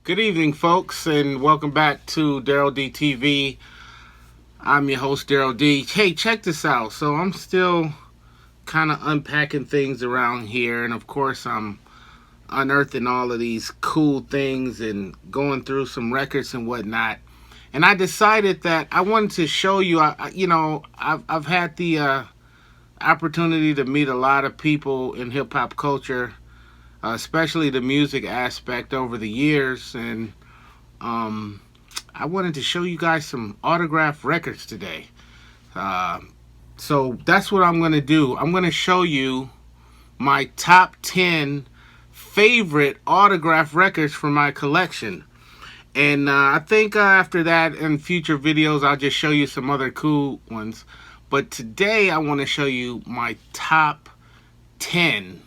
Good evening, folks, and welcome back to Daryl D TV. I'm your host, Daryl D. Hey, check this out. So I'm still kind of unpacking things around here, and of course, I'm unearthing all of these cool things and going through some records and whatnot. And I decided that I wanted to show you. I've had the opportunity to meet a lot of people in hip hop culture, especially the music aspect over the years, and um, I wanted to show you guys some autographed records today. Uh, so that's what I'm going to do. I'm going to show you my top 10 favorite autographed records from my collection. And I think after that in future videos, I'll just show you some other cool ones. But today I want to show you my top 10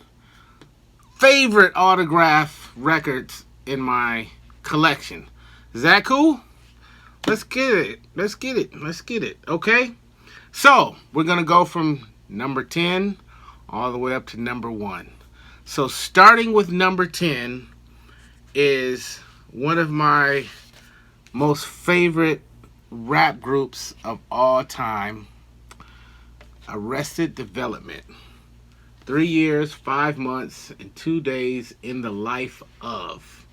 favorite autograph records in my collection. Is that cool? Let's get it. Let's get it. Let's get it. Okay? So, we're going to go from number 10 all the way up to number 1. So, starting with number 10 is one of my most favorite rap groups of all time, Arrested Development. 3 years, 5 months, and 2 days in the life of.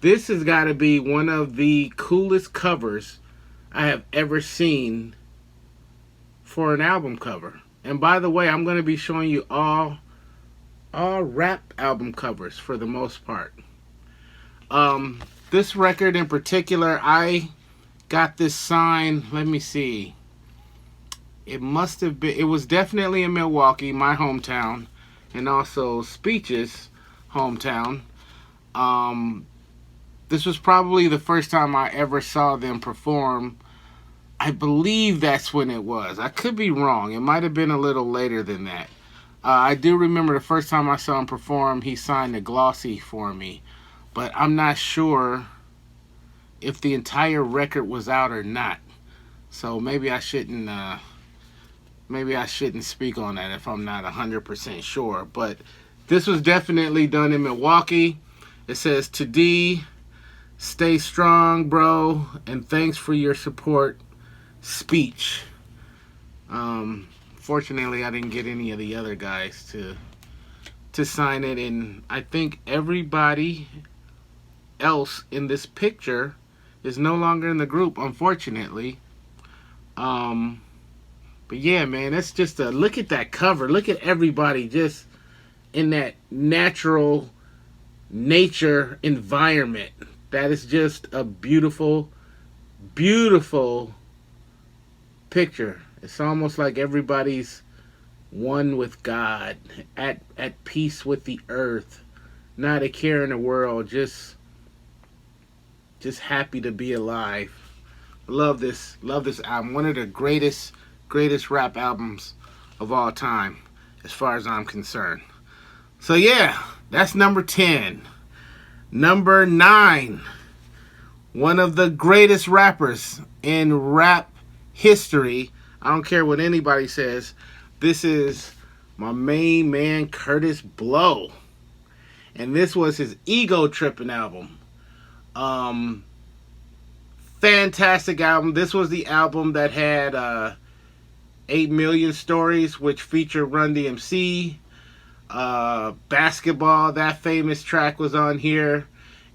This has got to be one of the coolest covers I have ever seen for an album cover. And by the way, I'm going to be showing you all rap album covers for the most part. This record in particular, I got this signed, let me see. It was definitely in Milwaukee, my hometown, and also Speech's hometown. This was probably the first time I ever saw them perform. I believe that's when it was. I could be wrong. It might have been a little later than that. I do remember the first time I saw him perform, he signed a glossy for me. But I'm not sure if the entire record was out or not. So maybe I shouldn't speak on that if I'm not 100% sure. But this was definitely done in Milwaukee. It says, "To D, stay strong, bro, and thanks for your support. Speech." Fortunately, I didn't get any of the other guys to sign it, and I think everybody else in this picture is no longer in the group, unfortunately. But yeah, man, that's just a look at that cover. Look at everybody just in that natural nature environment. That is just a beautiful, beautiful picture. It's almost like everybody's one with God, at peace with the earth, not a care in the world, just happy to be alive. Love this album. One of the greatest rap albums of all time, as far as I'm concerned. So yeah, that's number 10. Number 9, one of the greatest rappers in rap history. I don't care what anybody says. This is my main man, Kurtis Blow. And this was his Ego Trippin' album. Fantastic album. This was the album that had 8 Million Stories, which featured Run DMC. Basketball, that famous track, was on here.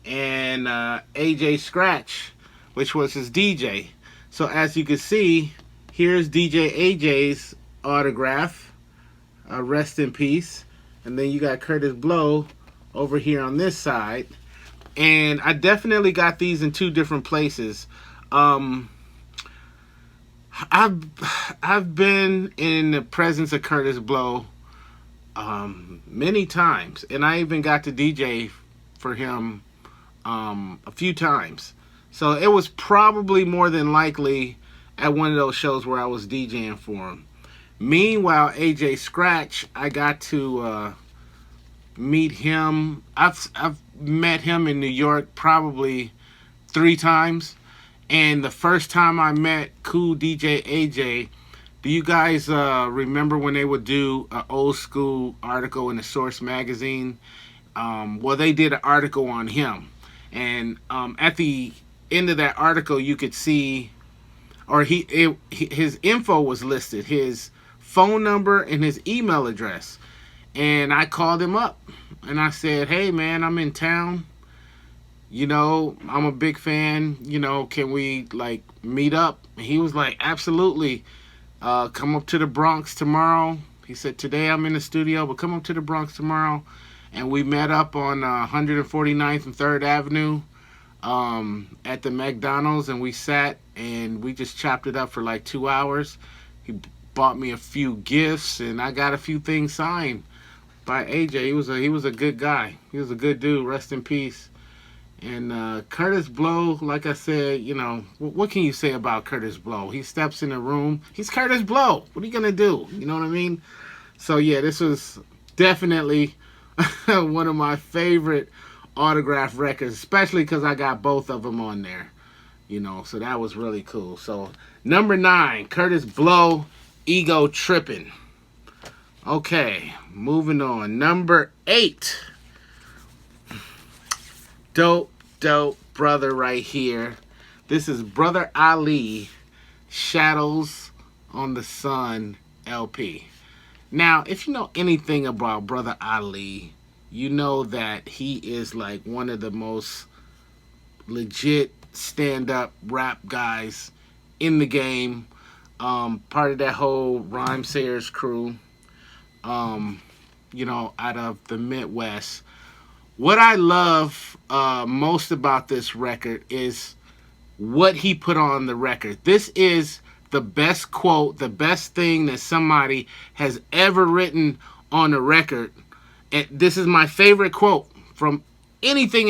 And AJ Scratch, which was his DJ. So as you can see, here's DJ AJ's autograph. Rest in peace. And then you got Kurtis Blow over here on this side. And I definitely got these in 2 different places. I've been in the presence of Kurtis Blow many times, and I even got to DJ for him a few times. So it was probably more than likely at one of those shows where I was DJing for him. Meanwhile, AJ Scratch, I got to meet him. I've met him in New York probably 3 times. And the first time I met Cool DJ AJ, do you guys remember when they would do an old school article in the Source magazine? Well, they did an article on him. And at the end of that article, you could see, or his info was listed, his phone number and his email address. And I called him up and I said, "Hey man, I'm in town. I'm a big fan. Can we like meet up?" And he was like, "Absolutely. Come up to the Bronx tomorrow." He said, "Today I'm in the studio, but come up to the Bronx tomorrow." And we met up on 149th and 3rd Avenue at the McDonald's, and we sat and we just chopped it up for like 2 hours. He bought me a few gifts, and I got a few things signed by AJ. He was a good guy. He was a good dude. Rest in peace. And Kurtis Blow, like I said, what can you say about Kurtis Blow? He steps in the room. He's Kurtis Blow. What are you gonna do? You know what I mean? So yeah, this was definitely one of my favorite autograph records, especially because I got both of them on there. So that was really cool. So number 9, Kurtis Blow, Ego Trippin'. Okay, moving on. Number 8. Dope brother right here. This is Brother Ali, Shadows on the Sun LP. Now, if you know anything about Brother Ali, you know that he is like one of the most legit stand-up rap guys in the game. Part of that whole Rhymesayers crew, out of the Midwest. What I love most about this record is what he put on the record. This is the best quote, the best thing that somebody has ever written on a record. And this is my favorite quote from anything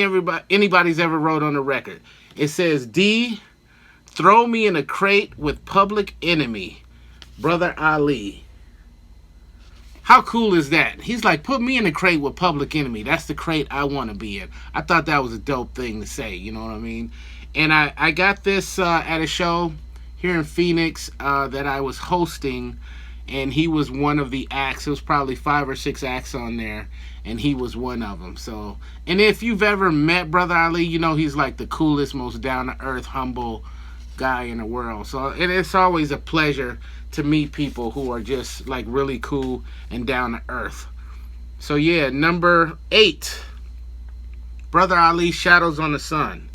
anybody's ever wrote on a record. It says, "D, throw me in a crate with Public Enemy, Brother Ali." How cool is that? He's like, put me in a crate with Public Enemy. That's the crate I want to be in. I thought that was a dope thing to say, you know what I mean? And I got this at a show here in Phoenix that I was hosting, and he was one of the acts. It was probably 5 or 6 acts on there, and he was one of them. So, and if you've ever met Brother Ali, he's like the coolest, most down-to-earth, humble guy in the world. So it's always a pleasure to meet people who are just like really cool and down to earth. So yeah, number 8, Brother Ali, Shadows on the Sun.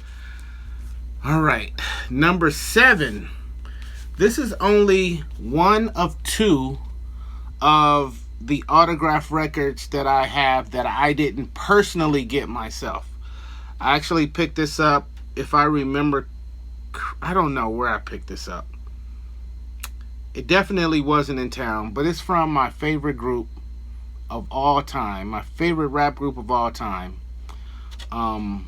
All right, number 7. This is only one of 2 of the autograph records that I have that I didn't personally get myself. I actually picked this up, if I remember, I don't know where I picked this up. It definitely wasn't in town, but it's from my favorite group of all time, my favorite rap group of all time, and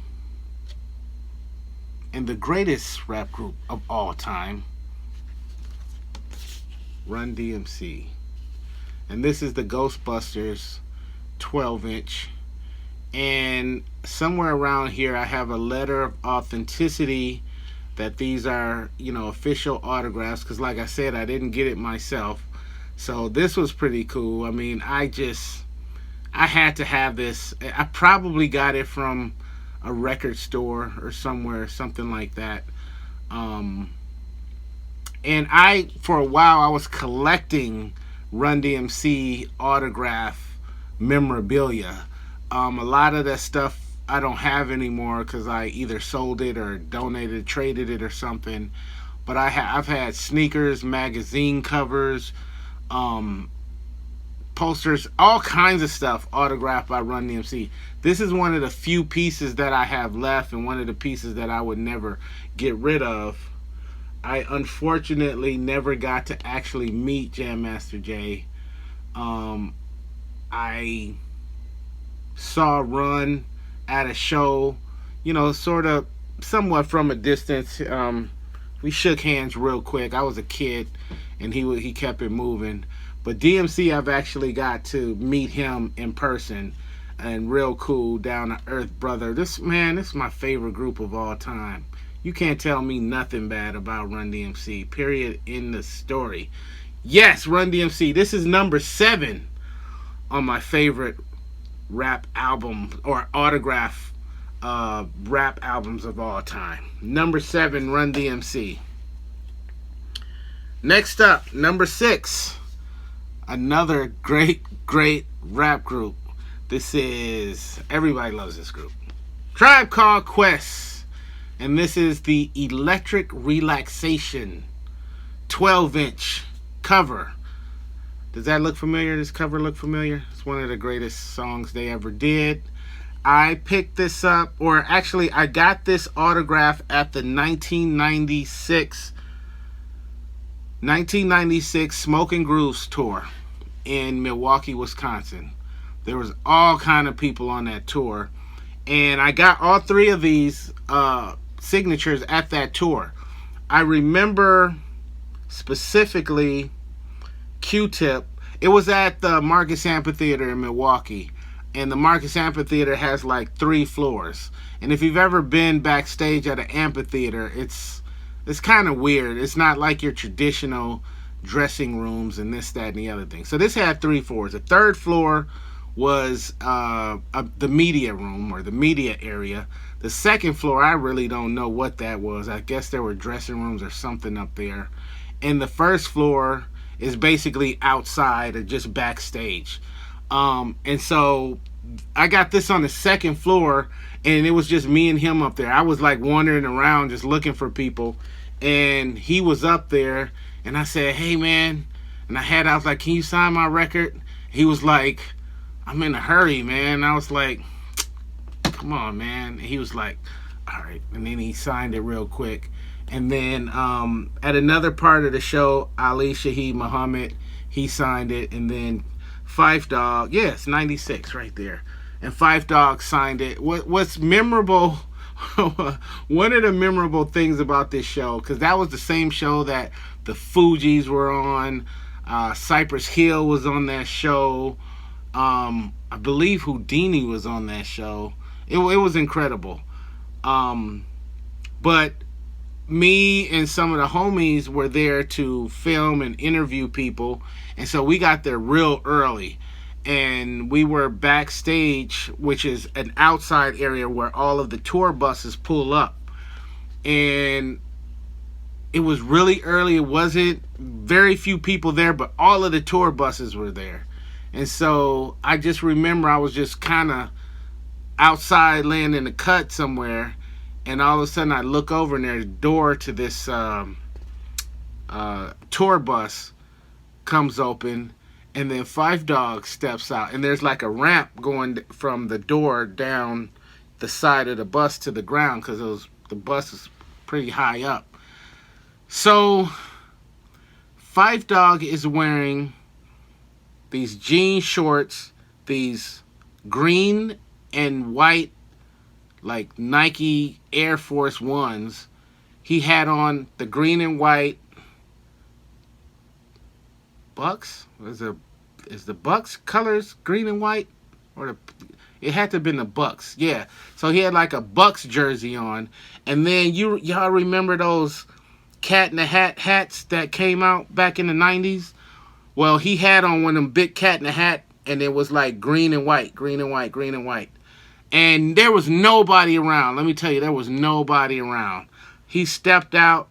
the greatest rap group of all time, Run DMC. And this is the Ghostbusters 12-inch. And somewhere around here I have a letter of authenticity that these are, official autographs, because like I said, I didn't get it myself. So this was pretty cool. I mean, I had to have this. I probably got it from a record store or somewhere, something like that. And for a while, I was collecting Run DMC autograph memorabilia. A lot of that stuff I don't have anymore because I either sold it or donated, traded it or something. But I've had sneakers, magazine covers, posters, all kinds of stuff autographed by Run DMC. This is one of the few pieces that I have left, and one of the pieces that I would never get rid of. I unfortunately never got to actually meet Jam Master Jay. I saw Run at a show, sort of somewhat from a distance. We shook hands real quick. I was a kid, and he kept it moving. But DMC, I've actually got to meet him in person, and real cool, down to earth brother. This is my favorite group of all time. You can't tell me nothing bad about Run DMC. Period. In the story. Yes, Run DMC. This is number 7 on my favorite rap album or autograph rap albums of all time. Number 7, Run DMC. Next up, number 6, another great rap group. This is, everybody loves this group, Tribe Called Quest. And this is the Electric Relaxation 12-inch cover. Does that look familiar? This cover look familiar? It's one of the greatest songs they ever did. I picked this up, or actually I got this autograph at the 1996 Smoke and Grooves tour in Milwaukee, Wisconsin. There was all kind of people on that tour, and I got all 3 of these signatures at that tour. I remember specifically Q-Tip. It was at the Marcus Amphitheater in Milwaukee, and the Marcus Amphitheater has like 3 floors. And if you've ever been backstage at an amphitheater, it's kind of weird. It's not like your traditional dressing rooms and this, that, and the other thing. So this had 3 floors. The 3rd floor was the media room, or the media area. The 2nd floor, I really don't know what that was. I guess there were dressing rooms or something up there. And the 1st floor is basically outside or just backstage. And so I got this on the 2nd floor, and it was just me and him up there. I was like wandering around just looking for people, and he was up there, and I said, hey man, and I was like, can you sign my record? He was like, I'm in a hurry, man. I was like, come on, man. And he was like, all right. And then he signed it real quick. And then at another part of the show, Ali Shaheed Muhammad, he signed it. And then Phife Dawg, yes, 96 right there. And Phife Dawg signed it. What's memorable, one of the memorable things about this show, because that was the same show that the Fugees were on, Cypress Hill was on that show, I believe Houdini was on that show. It was incredible. But me and some of the homies were there to film and interview people, and so we got there real early, and we were backstage, which is an outside area where all of the tour buses pull up, and it was really early. It wasn't very few people there, but all of the tour buses were there. And so I just remember I was just kind of outside laying in the cut somewhere, and all of a sudden I look over and there's a door to this tour bus comes open, and then Phife Dawg steps out, and there's like a ramp going from the door down the side of the bus to the ground, because the bus is pretty high up. So Phife Dawg is wearing these jean shorts, these green and white like Nike Air Force Ones. He had on the green and white Bucks. Is the Bucks colors green and white? Or it had to have been the Bucks. Yeah. So he had like a Bucks jersey on. And then y'all remember those Cat in the Hat hats that came out back in the 90s? Well, he had on one of them big Cat in the Hat, and it was like green and white, green and white, green and white. And there was nobody around. Let me tell you, there was nobody around. He stepped out,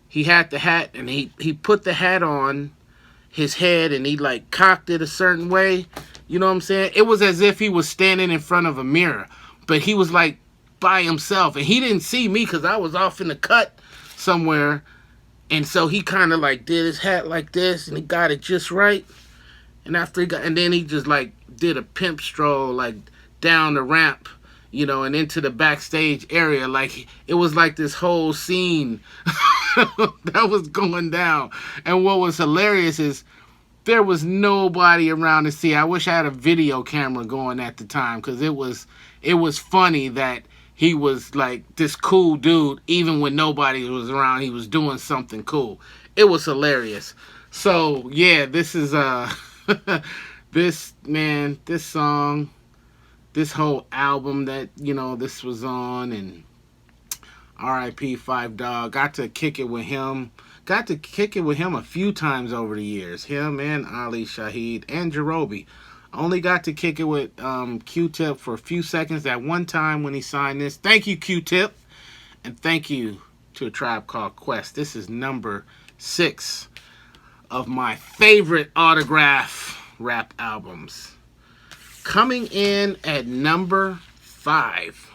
he had the hat, and he put the hat on his head, and he like cocked it a certain way. You know what I'm saying? It was as if he was standing in front of a mirror, but he was like by himself, and he didn't see me because I was off in the cut somewhere. And so he kind of like did his hat like this, and he got it just right. And after and then he just like did a pimp stroll like down the ramp, you know, and into the backstage area. Like it was like this whole scene that was going down. And what was hilarious is there was nobody around to see. I wish I had a video camera going at the time, because it was funny that he was like this cool dude, even when nobody was around. He was doing something cool. It was hilarious. So yeah, this is this song, this whole album that, you know, this was on, and R.I.P. Phife Dawg. Got to kick it with him a few times over the years. Him and Ali Shaheed and Jarobi Only got to kick it with Q-Tip for a few seconds that one time when he signed this. Thank you, Q-Tip. And thank you to A Tribe Called Quest. This is number 6 of my favorite autograph rap albums. Coming in at number 5.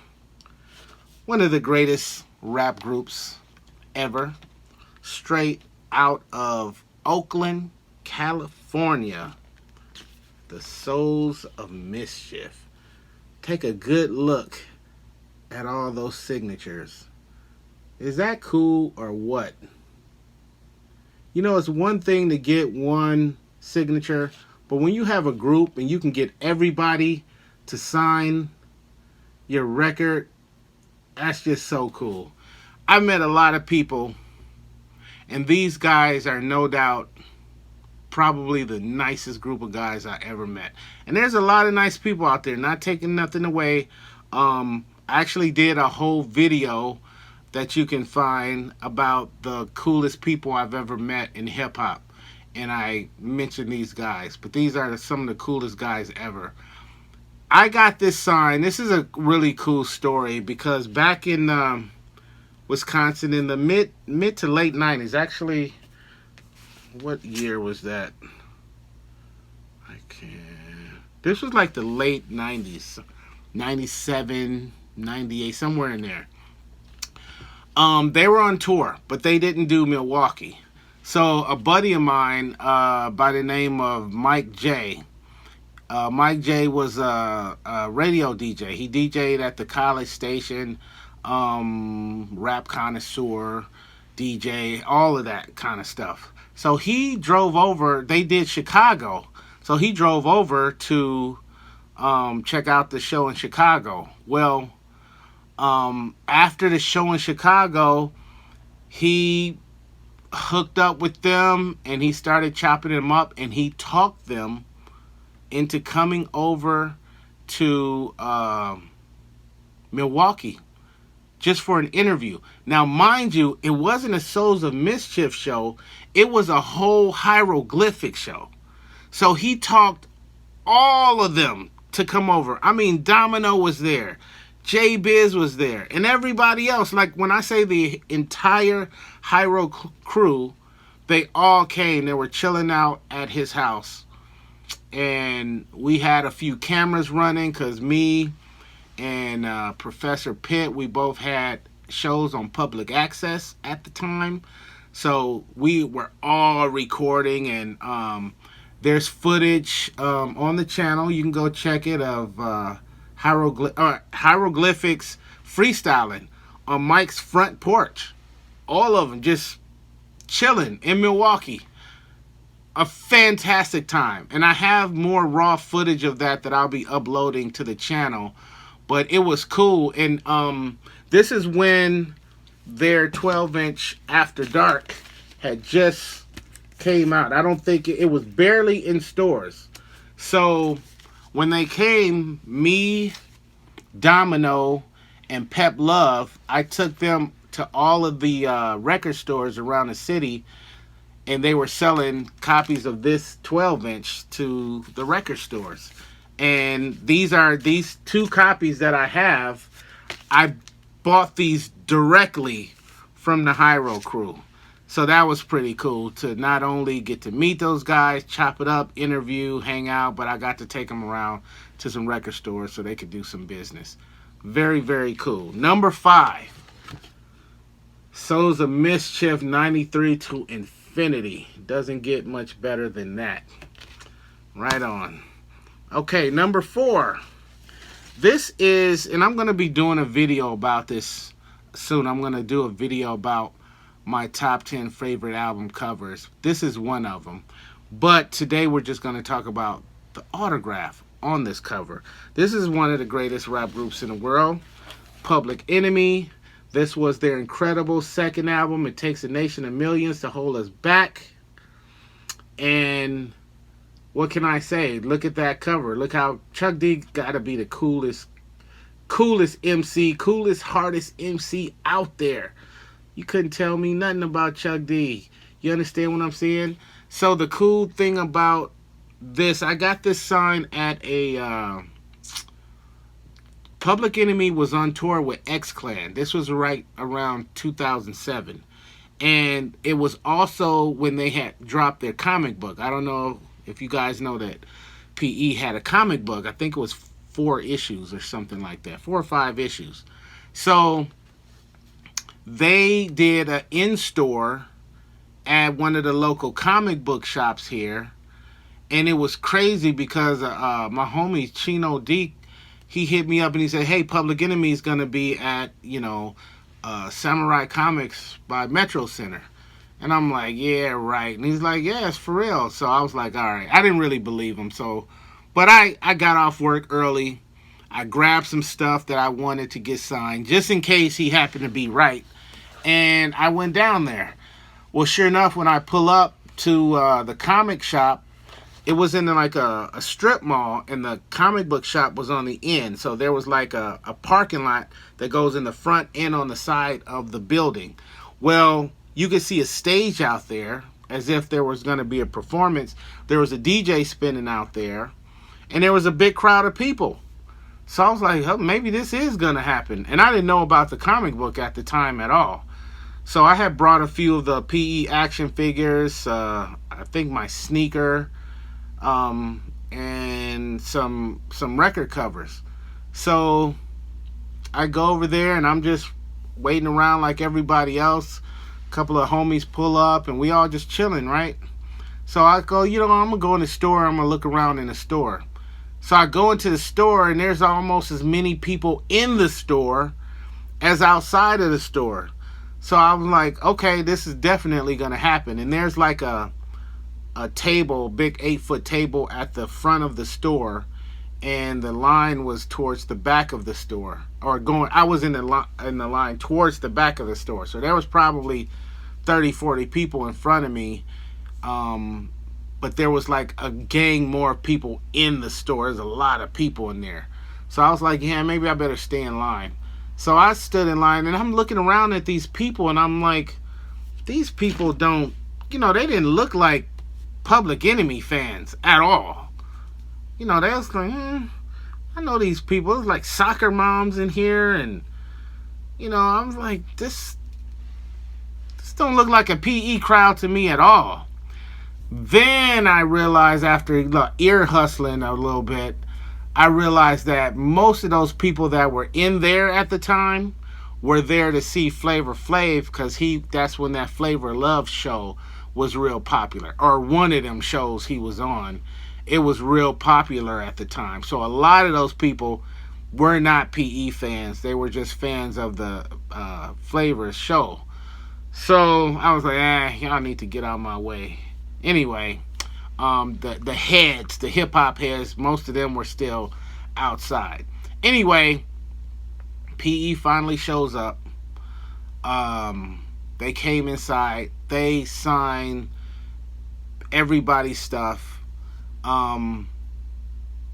One of the greatest rap groups ever. Straight out of Oakland, California. The Souls of Mischief. Take a good look at all those signatures. Is that cool or what? You know, it's one thing to get one signature, but when you have a group and you can get everybody to sign your record, that's just so cool. I've met a lot of people, and these guys are no doubt probably the nicest group of guys I ever met. And there's a lot of nice people out there, not taking nothing away. I actually did a whole video that you can find about the coolest people I've ever met in hip-hop. And I mentioned these guys. But these are some of the coolest guys ever. I got this sign. This is a really cool story because back in Wisconsin in the mid to late 90s, actually, what year was that? I can't. This was like the late 90s. 97, 98, somewhere in there. They were on tour, but they didn't do Milwaukee. So a buddy of mine by the name of Mike J. Mike J was a radio DJ. He DJ'd at the college station, rap connoisseur, DJ, all of that kind of stuff. So he drove over. They did Chicago. So he drove over to check out the show in Chicago. Well, after the show in Chicago, he hooked up with them and he started chopping them up, and he talked them into coming over to Milwaukee just for an interview. Now, mind you, it wasn't a Souls of Mischief show. It was a whole hieroglyphic show. So he talked all of them to come over. I mean, Domino was there. J-Biz was there. And everybody else. Like, when I say the entire Hyro crew, they all came. They were chilling out at his house. And we had a few cameras running because me and Professor Pitt, we both had shows on public access at the time. So we were all recording, and there's footage on the channel. You can go check it of hieroglyphics freestyling on Mike's front porch. All of them just chilling in Milwaukee. A fantastic time. And I have more raw footage of that I'll be uploading to the channel. But it was cool. And this is when their 12-inch After Dark had just came out. I don't think it was barely in stores. So when they came, me, Domino, and Pep Love, I took them to all of the record stores around the city, and they were selling copies of this 12-inch to the record stores. And these 2 copies that I have. I bought these directly from the Hyro crew. So that was pretty cool to not only get to meet those guys, chop it up, interview, hang out, but I got to take them around to some record stores so they could do some business. Very, very cool. Number 5. Souls of Mischief 93 to Infinity. Doesn't get much better than that. Right on. Okay, number 4. This is, and I'm going to be doing a video about this soon. I'm going to do a video about my top 10 favorite album covers. This is one of them. But today we're just going to talk about the autograph on this cover. This is one of the greatest rap groups in the world. Public Enemy. This was their incredible second album. It Takes a Nation of Millions to Hold Us Back. And what can I say? Look at that cover. Look how Chuck D gotta be the coolest MC, coolest, hardest MC out there. You couldn't tell me nothing about Chuck D. You understand what I'm saying? So the cool thing about I got this sign at a Public Enemy was on tour with X Clan. This was right around 2007. And it was also when they had dropped their comic book. I don't know if you guys know that PE had a comic book. I think it was 4 issues or something like that, 4 or 5 issues. So they did an in-store at one of the local comic book shops here, and it was crazy because my homie Chino Deke, he hit me up and he said, "Hey, Public Enemy is gonna be at Samurai Comics by Metro Center." And I'm like, "Yeah, right." And he's like, "Yeah, it's for real." So I was like, "All right." I didn't really believe him, so but I got off work early. I grabbed some stuff that I wanted to get signed just in case he happened to be right, and I went down there. Well, sure enough, when I pull up to the comic shop, it was in like a strip mall, and the comic book shop was on the end. So there was like a parking lot that goes in the front and on the side of the building. Well, you could see a stage out there as if there was going to be a performance. There was a DJ spinning out there, and there was a big crowd of people. So I was like, oh, maybe this is going to happen. And I didn't know about the comic book at the time at all. So I had brought a few of the PE action figures, I think my sneaker, and some record covers. So I go over there and I'm just waiting around like everybody else. A couple of homies pull up and we all just chilling, right? So I go, I'm gonna go in the store. I'm gonna look around in the store. So I go into the store and there's almost as many people in the store as outside of the store. So I was like, okay, this is definitely gonna happen. And there's like a table, big 8-foot table at the front of the store, and the line was towards the back of the store, or going. I was in the line towards the back of the store, so there was probably 30-40 people in front of me, but there was like a gang more people in the store. There's a lot of people in there, so I was like, yeah, maybe I better stay in line. So I stood in line, and I'm looking around at these people, and I'm like, these people don't, they didn't look like Public Enemy fans at all. They was like, I know these people. It's like soccer moms in here, and I was like, this don't look like a PE crowd to me at all. Then I realized, after ear hustling a little bit, I realized that most of those people that were in there at the time were there to see Flavor Flav, because that's when that Flavor Love show was real popular, or one of them shows he was on. It was real popular at the time. So a lot of those people were not PE fans. They were just fans of the Flavor show. So I was like, y'all need to get out of my way. Anyway, the heads, the hip hop heads, most of them were still outside. Anyway, PE finally shows up. They came inside. They signed everybody's stuff.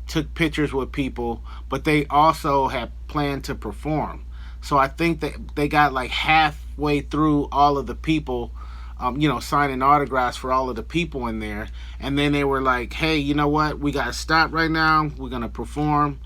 Took pictures with people, but they also had planned to perform. So I think that they got like halfway through all of the people, signing autographs for all of the people in there. And then they were like, hey, you know what? We got to stop right now. We're going to perform.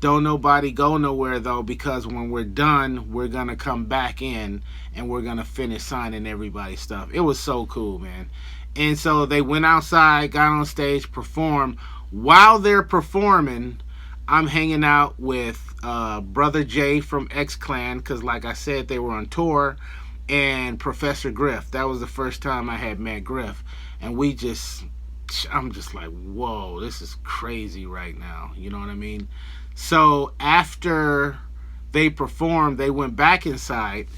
Don't nobody go nowhere, though, because when we're done, we're going to come back in and we're going to finish signing everybody's stuff. It was so cool, man. And so they went outside, got on stage, performed. While they're performing, I'm hanging out with Brother Jay from X Clan, because like I said, they were on tour, and Professor Griff. That was the first time I had met Griff. And I'm just like, whoa, this is crazy right now. You know what I mean? So after they performed, they went back inside,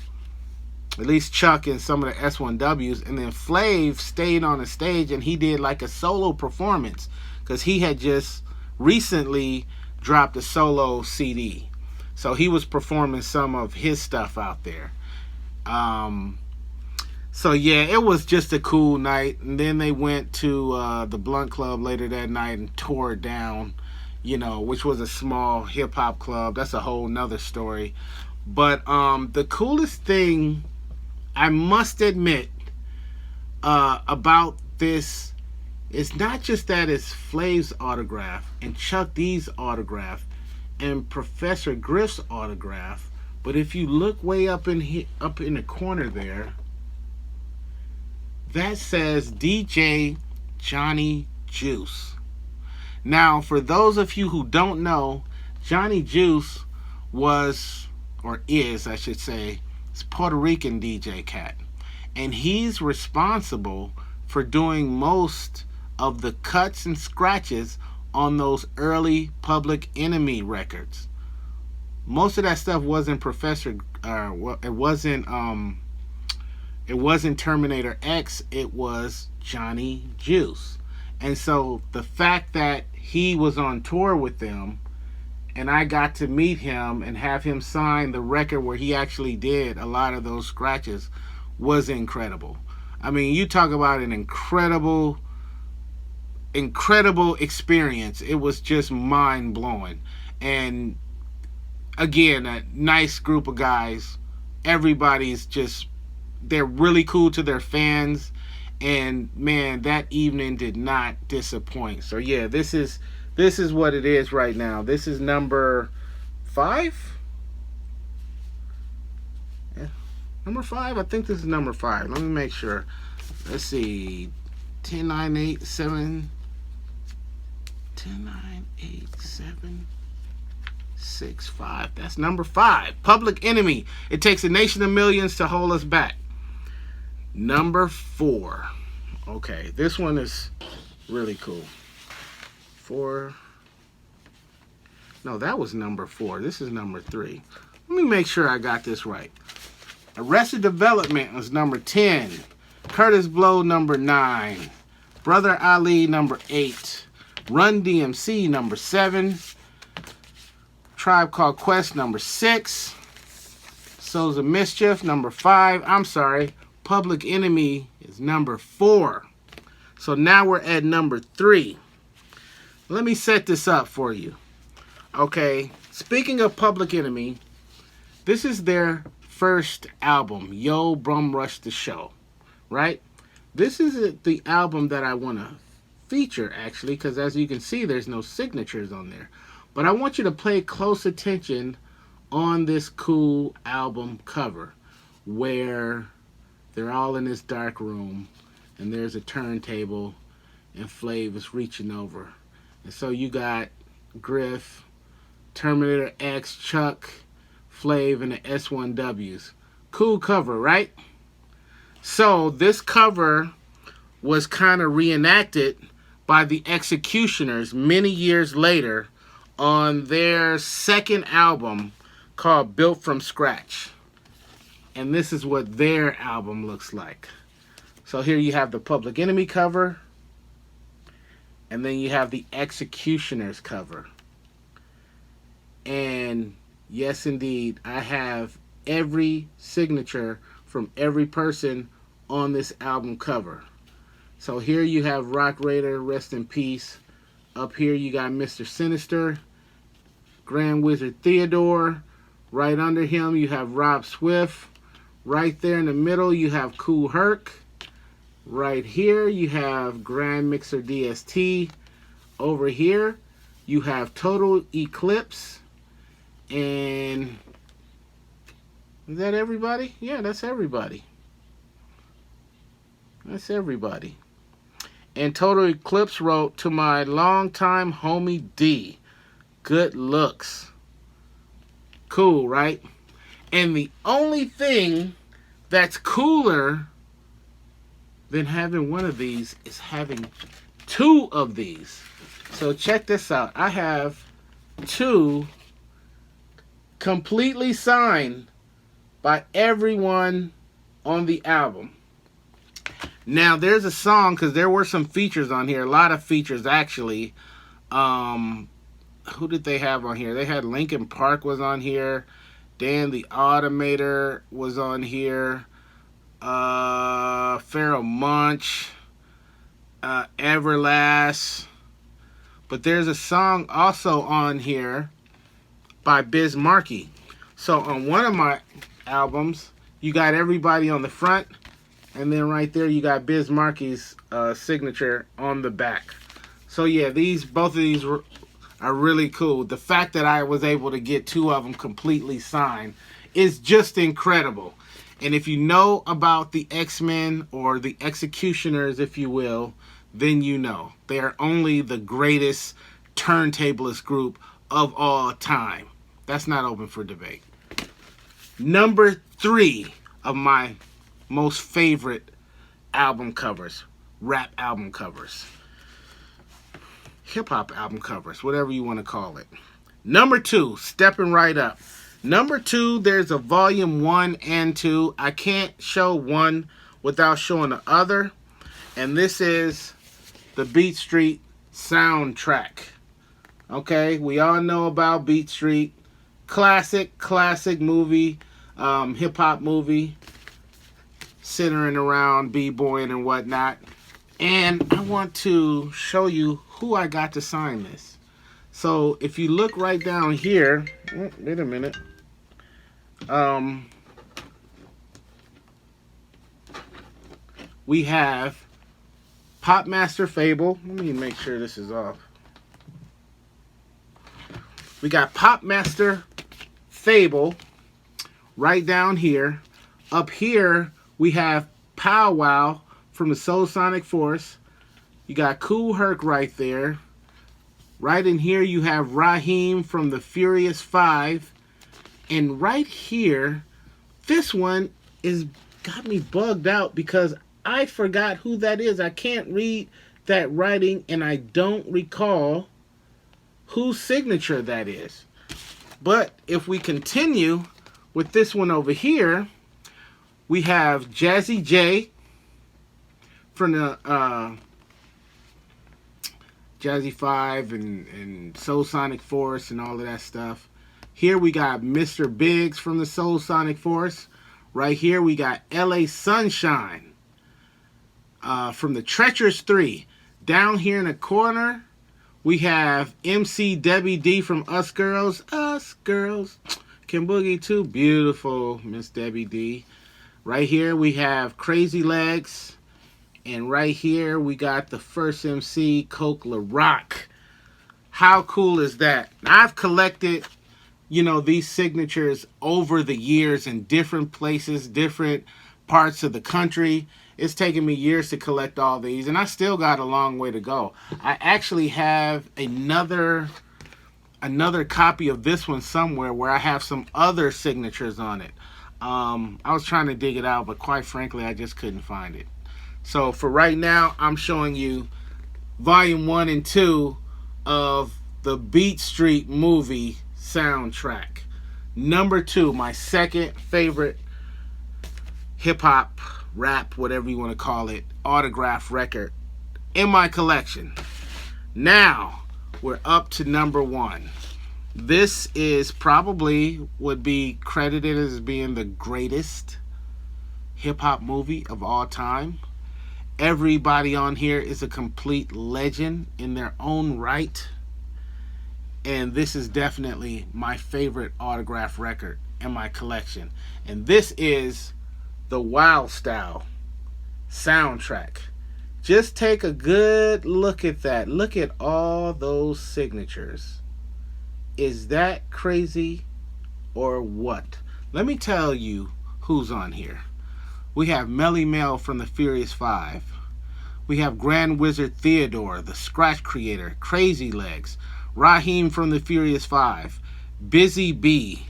at least Chuck and some of the S1Ws, and then Flav stayed on the stage and he did like a solo performance, because he had just recently dropped a solo CD. So he was performing some of his stuff out there. So yeah, it was just a cool night. And then they went to the Blunt Club later that night and tore it down, which was a small hip-hop club. That's a whole nother story. But the coolest thing, I must admit, about this It's not just that it's Flav's autograph and Chuck D's autograph and Professor Griff's autograph, but if you look way up in the corner there, that says DJ Johnny Juice. Now, for those of you who don't know, Johnny Juice was, or is, I should say, is Puerto Rican DJ cat. And he's responsible for doing most of the cuts and scratches on those early Public Enemy records. Most of that stuff wasn't it wasn't Terminator X, it was Johnny Juice. And so the fact that he was on tour with them and I got to meet him and have him sign the record where he actually did a lot of those scratches was incredible. I mean, you talk about an incredible experience. It was just mind-blowing. And again, a nice group of guys. Everybody's just, they're really cool to their fans. And man, that evening did not disappoint. So yeah, this is what it is right now. This is number 5. Yeah, number 5. I think this is number 5. Let me make sure. Let's see. 10, 9, 8, 7. 10, 9, 8, 7, 6, 5. That's number 5. Public Enemy. It takes a nation of millions to hold us back. Number 4. Okay, this one is really cool. 4. No, that was number 4. This is number 3. Let me make sure I got this right. Arrested Development was number 10. Curtis Blow, number 9. Brother Ali, number 8. Run DMC, number 7. Tribe Called Quest, number 6. Souls of Mischief, number 5. I'm sorry. Public Enemy is number 4. So now we're at number 3. Let me set this up for you. Okay, speaking of Public Enemy, this is their first album, Yo Bum Rush the Show, right? This is the album that I want to feature, actually, because as you can see, there's no signatures on there. But I want you to pay close attention on this cool album cover where they're all in this dark room and there's a turntable and Flav is reaching over. And so you got Griff, Terminator X, Chuck, Flav, and the S1Ws. Cool cover, right? So this cover was kind of reenacted by the Executioners many years later on their second album called Built From Scratch. And this is what their album looks like. So here you have the Public Enemy cover. And then you have the Executioners cover. And yes, indeed, I have every signature from every person on this album cover. So here you have Rock Raider, rest in peace. Up here you got Mr. Sinister, Grand Wizard Theodore. Right under him you have Rob Swift. Right there in the middle you have Kool Herc. Right here you have Grand Mixer DST. Over here you have Total Eclipse. And is that everybody? Yeah, that's everybody. That's everybody. And Total Eclipse wrote, "To my longtime homie D, good looks." Cool, right? And the only thing that's cooler than having one of these is having 2 of these. So check this out. I have 2 completely signed by everyone on the album. Now there's a song, because there were some features on here, a lot of features actually. Who did they have on here? They had Linkin Park was on here. Dan the Automator was on here. Pharoah Monch. Everlast. But there's a song also on here by Biz Markie. So on one of my albums, you got everybody on the front And then right there you got Biz Markie's signature on the back. So yeah, both of these are really cool. The fact that I was able to get two of them completely signed is just incredible. And if you know about the X-Men, or the Executioners, if you will, then you know. They are only the greatest turntablist group of all time. That's not open for debate. Number 3 of my most favorite album covers, rap album covers, hip-hop album covers, whatever you want to call it. Number 2, stepping right up. Number 2, there's a volume 1 and 2. I can't show one without showing the other. And this is the Beat Street soundtrack. Okay, we all know about Beat Street. Classic movie, hip-hop movie, centering around b-boying and whatnot. And I want to show you who I got to sign this. So if you look right down here, wait a minute. We have Popmaster Fable. Let me make sure this is off. We got Popmaster Fable right down here. Up here, we have Pow Wow from the Soul Sonic Force. You got Kool Herc right there. Right in here, you have Raheem from the Furious 5. And right here, this one is got me bugged out because I forgot who that is. I can't read that writing, and I don't recall whose signature that is. But if we continue with this one over here, we have Jazzy J from the Jazzy 5 and Soul Sonic Force and all of that stuff. Here we got Mr. Biggs from the Soul Sonic Force. Right here we got LA Sunshine from the Treacherous 3. Down here in the corner we have MC Debbie D from Us Girls. Us Girls can boogie too. Beautiful Miss Debbie D. Right here we have Crazy Legs. And right here we got the first MC, Coke LaRock. How cool is that? Now, I've collected, these signatures over the years in different places, different parts of the country. It's taken me years to collect all these, and I still got a long way to go. I actually have another copy of this one somewhere where I have some other signatures on it. I was trying to dig it out, but quite frankly, I just couldn't find it. So for right now, I'm showing you volume 1 and 2 of the Beat Street movie soundtrack. Number 2, my second favorite hip-hop, rap, whatever you want to call it, autograph record in my collection. Now, we're up to number 1. This is probably would be credited as being the greatest hip-hop movie of all time. Everybody on here is a complete legend in their own right. And this is definitely my favorite autograph record in my collection. And this is the Wild Style soundtrack. Just take a good look at that. Look at all those signatures. Is that crazy or what? Let me tell you who's on here. We have Melly Mel from the Furious 5. We have Grand Wizard Theodore, the Scratch Creator, Crazy Legs, Raheem from the Furious 5, Busy B,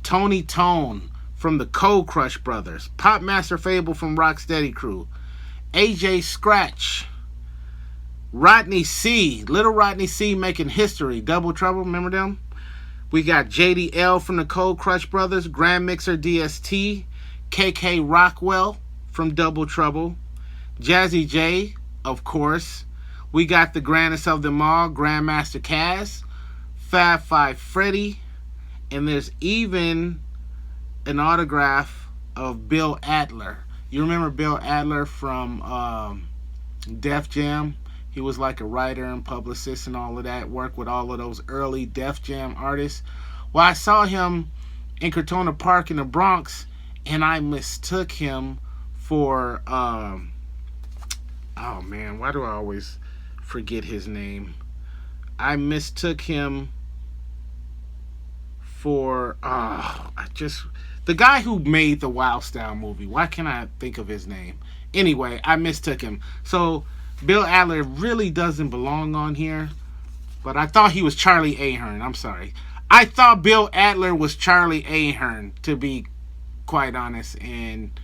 Tony Tone from the Cold Crush Brothers, Popmaster Fable from Rocksteady Crew, AJ Scratch, Rodney C, Little Rodney C making history, Double Trouble, remember them? We got JDL from the Cold Crush Brothers, Grand Mixer DST, KK Rockwell from Double Trouble, Jazzy J, of course. We got the grandest of them all, Grandmaster Caz, Fab Five Freddy, and there's even an autograph of Bill Adler. You remember Bill Adler from Def Jam? He was like a writer and publicist and all of that, worked with all of those early Def Jam artists. Well, I saw him in Cortona Park in the Bronx, and I mistook him for oh man, why do I always forget his name? I mistook him for I just the guy who made the Wild Style movie. Why can't I think of his name? Anyway, I mistook him. So Bill Adler really doesn't belong on here. But I thought he was Charlie Ahern. I'm sorry. I thought Bill Adler was Charlie Ahern, to be quite honest. And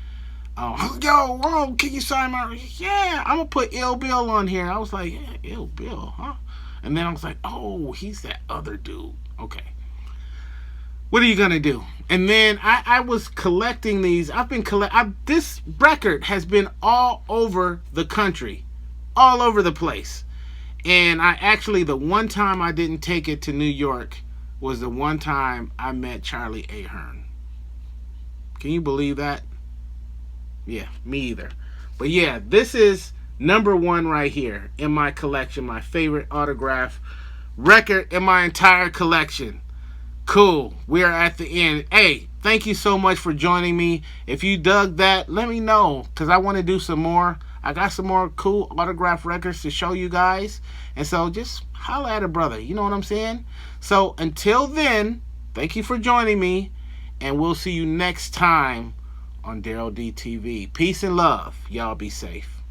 yo, whoa, can you sign my? Yeah, I'm gonna put Ill Bill on here. I was like, yeah, Ill Bill, huh? And then I was like, oh, he's that other dude. Okay. What are you gonna do? And then I was collecting these. This record has been all over the country, all over the place. And I actually, the one time I didn't take it to New York was the one time I met Charlie Ahern. Can you believe that? Yeah, me either. But yeah, this is number one right here in my collection, my favorite autograph record in my entire collection. Cool. We are at the end. Hey, thank you so much for joining me. If you dug that, let me know, because I want to do some more. I got some more cool autograph records to show you guys. And so just holla at a brother. You know what I'm saying? So until then, thank you for joining me. And we'll see you next time on Daryl D TV. Peace and love. Y'all be safe.